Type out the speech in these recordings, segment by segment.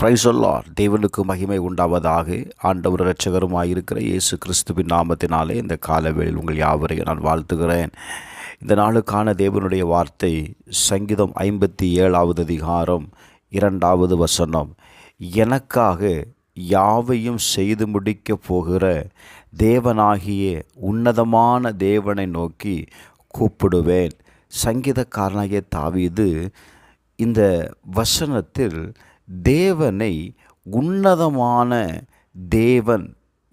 Praise the Lord. தேவனுக்கு மகிமை உண்டாவதாக. ஆண்டவர் இரட்சகருமாயிருக்கிற இயேசு கிறிஸ்துவின் நாமத்தினாலே இந்த காலவேளையில் உங்கள் யாவரையும் நான் வாழ்த்துகிறேன். இந்த நாளுக்கான தேவனுடைய வார்த்தை சங்கீதம் 57வது அதிகாரம் 2வது வசனம். எனக்காக யாவையும் செய்து முடிக்கப் போகிற தேவனாகிய உன்னதமான தேவனை நோக்கி கூப்பிடுவேன். சங்கீதக்காரனாகிய தாவீது இந்த வசனத்தில் தேவனை உன்னதமான தேவன்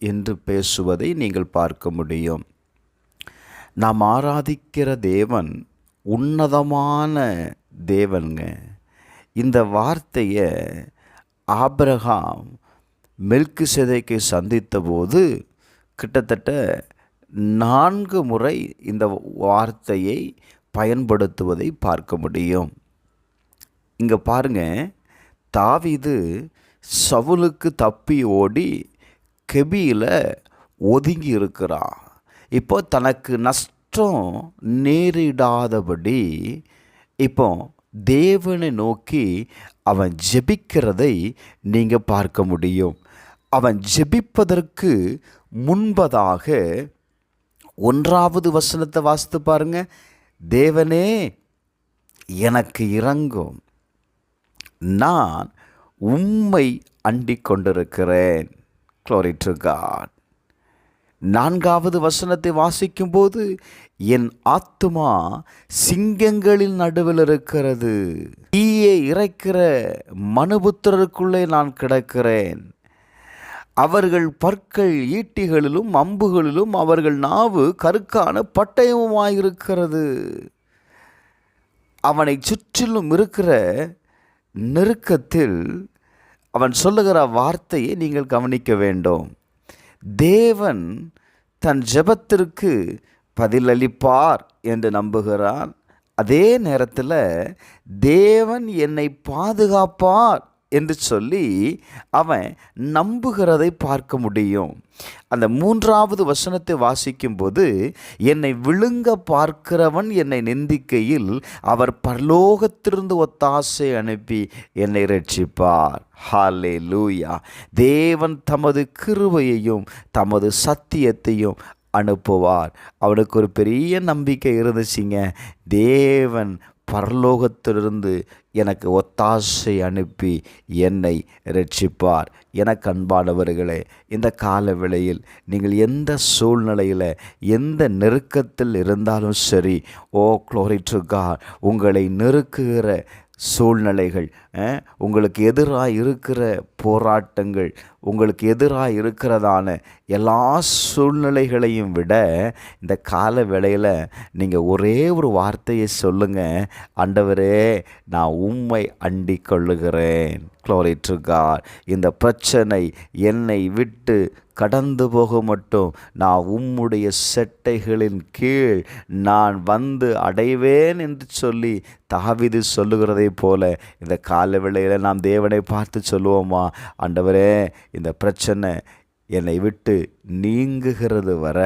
என்று பேசுவதை நீங்கள் பார்க்க முடியும். நாம் ஆராதிக்கிற தேவன் உன்னதமான தேவனுங்க. இந்த வார்த்தையை ஆபிரகாம் மெல்கிசேதேக்கை சந்தித்த போது கிட்டத்தட்ட 4 முறை இந்த வார்த்தையை பயன்படுத்துவதை பார்க்க முடியும். இங்கே பாருங்க, தாவீது சவுலுக்கு தப்பி ஓடி கெபியில் ஒதுங்கி இருக்கிறான். இப்போ தனக்கு நஷ்டம் நேரிடாதபடி இப்போ தேவனை நோக்கி அவன் ஜெபிக்கிறதை நீங்கள் பார்க்க முடியும். அவன் ஜெபிப்பதற்கு முன்பதாக 1வது வசனத்தை வாசித்து பாருங்க. தேவனே எனக்கு இரங்கும், நான் உம்மை அண்டிக் கொண்டிருக்கிறேன். Glory to God. 4வது வசனத்தை வாசிக்கும்போது என் ஆத்துமா சிங்கங்களின் நடுவில் இருக்கிறது, தீயை இறைக்கிற மனுபுத்திரருக்குள்ளே நான் கிடக்கிறேன். அவர்கள் பற்கள் ஈட்டிகளிலும் அம்புகளிலும் அவர்கள் நாவு கருக்கான பட்டயமுமாயிருக்கிறது. அவனை சுற்றிலும் இருக்கிற நெருக்கத்தில் அவன் சொல்லுகிற வார்த்தையை நீங்கள் கவனிக்க வேண்டும். தேவன் தன் ஜெபத்திற்கு பதிலளிப்பார் என்று நம்புகிறான். அதே நேரத்தில் தேவன் என்னை பாதுகாப்பார் என்று சொல்லி அவன் நம்புகிறதை பார்க்க முடியும். அந்த 3வது வசனத்தை வாசிக்கும்போது என்னை விழுங்க பார்க்கிறவன் என்னை நிந்திக்கையில் அவர் பரலோகத்திலிருந்து ஒத்தாசை அனுப்பி என்னை ரட்சிப்பார். ஹல்லேலூயா. தேவன் தமது கிருபையையும் தமது சத்தியத்தையும் அனுப்புவார். அவனுக்கு ஒரு பெரிய நம்பிக்கை இருந்துச்சுங்க. தேவன் பரலோகத்திலிருந்து எனக்கு ஒத்தாசை அனுப்பி என்னை ரட்சிப்பார். எனக்கு அன்பானவர்களே, இந்த கால வேளையில் நீங்கள் எந்த சூழ்நிலையில் எந்த நெருக்கத்தில் இருந்தாலும் சரி, ஓ glory to God, உங்களை நெருக்குகிற சூழ்நிலைகள், உங்களுக்கு எதிராக இருக்கிற போராட்டங்கள், உங்களுக்கு எதிராக இருக்கிறதான எல்லா சூழ்நிலைகளையும் விட இந்த கால வேளையில் நீங்கள் ஒரே ஒரு வார்த்தையை சொல்லுங்கள். ஆண்டவரே, நான் உம்மை அண்டிக் கொள்ளுகிறேன். Glory to God. இந்த பிரச்சனை என்னை விட்டு கடந்து போக மட்டும் நான் உம்முடைய செட்டைகளின் கீழ் நான் வந்து அடைவேன் என்று சொல்லி தாவீது சொல்லுகிறதை போல இந்த கால வேளையில் நாம் தேவனை பார்த்து சொல்லுவோமா? ஆண்டவரே, இந்த பிரச்சனை என்னை விட்டு நீங்குகிறது வர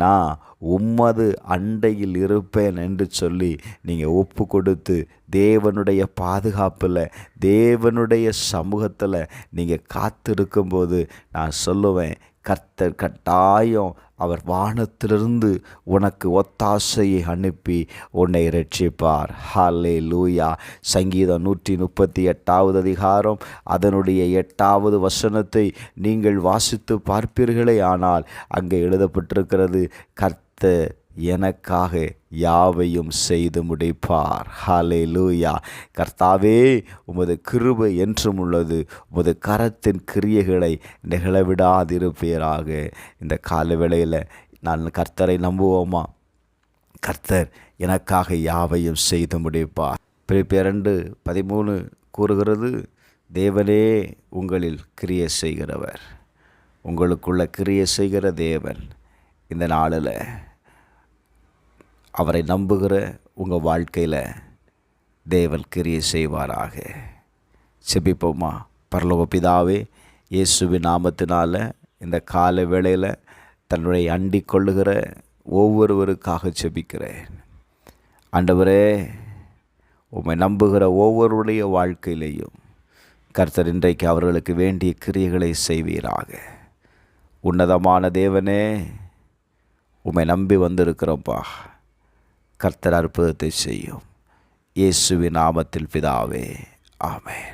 நான் உம்மது அண்டையில் இருப்பேன் என்று சொல்லி நீங்கள் ஒப்பு கொடுத்து தேவனுடைய பாதுகாப்பில் தேவனுடைய சமூகத்தில் நீங்கள் காத்திருக்கும்போது நான் சொல்லுவேன், கர்த்தர் கட்டாயம் அவர் வானத்திலிருந்து உனக்கு ஒத்தாசையை அனுப்பி உன்னை ரட்சிப்பார். ஹல்லேலூயா. சங்கீதம் 138வது அதிகாரம் அதனுடைய 8வது வசனத்தை நீங்கள் வாசித்து பார்ப்பீர்களே ஆனால் அங்கே எழுதப்பட்டிருக்கிறது, கர்த்தர் எனக்காக யாவையும் செய்து முடிப்பார். ஹல்லேலூயா. கர்த்தாவே, உமது கிருபை என்றும் உள்ளது, உமது கரத்தின் கிரியைகளை நிகழவிடாதிருப்பீராக. இந்த கால வேளையில் நான் கர்த்தரை நம்புவோமா? கர்த்தர் எனக்காக யாவையும் செய்து முடிப்பார். பிலிப்பியர் 2:13 கூறுகிறது, தேவனே உங்களில் கிரியை செய்கிறவர். உங்களுக்குள்ள கிரியை செய்கிற தேவன் இந்த நாளில் அவரை நம்புகிற உங்கள் வாழ்க்கையில் தேவன் கிரியை செய்வாராக. செபிப்போமா? பரலோக பிதாவே, இயேசுவின் நாமத்தினால் இந்த கால வேளையில் தன்னுடைய அண்டிக் கொள்ளுகிற ஒவ்வொருவருக்காக செபிக்கிறேன். ஆண்டவரே, உம்மை நம்புகிற ஒவ்வொருடைய வாழ்க்கையிலையும் கர்த்தர் இன்றைக்கு அவர்களுக்கு வேண்டிய கிரியைகளை செய்வீராக. உன்னதமான தேவனே, உம்மை நம்பி வந்திருக்கிறோம்ப்பா. கர்த்தர் அற்புதத்தை செய்யும். இயேசுவின் நாமத்தில் பிதாவே, ஆமென்.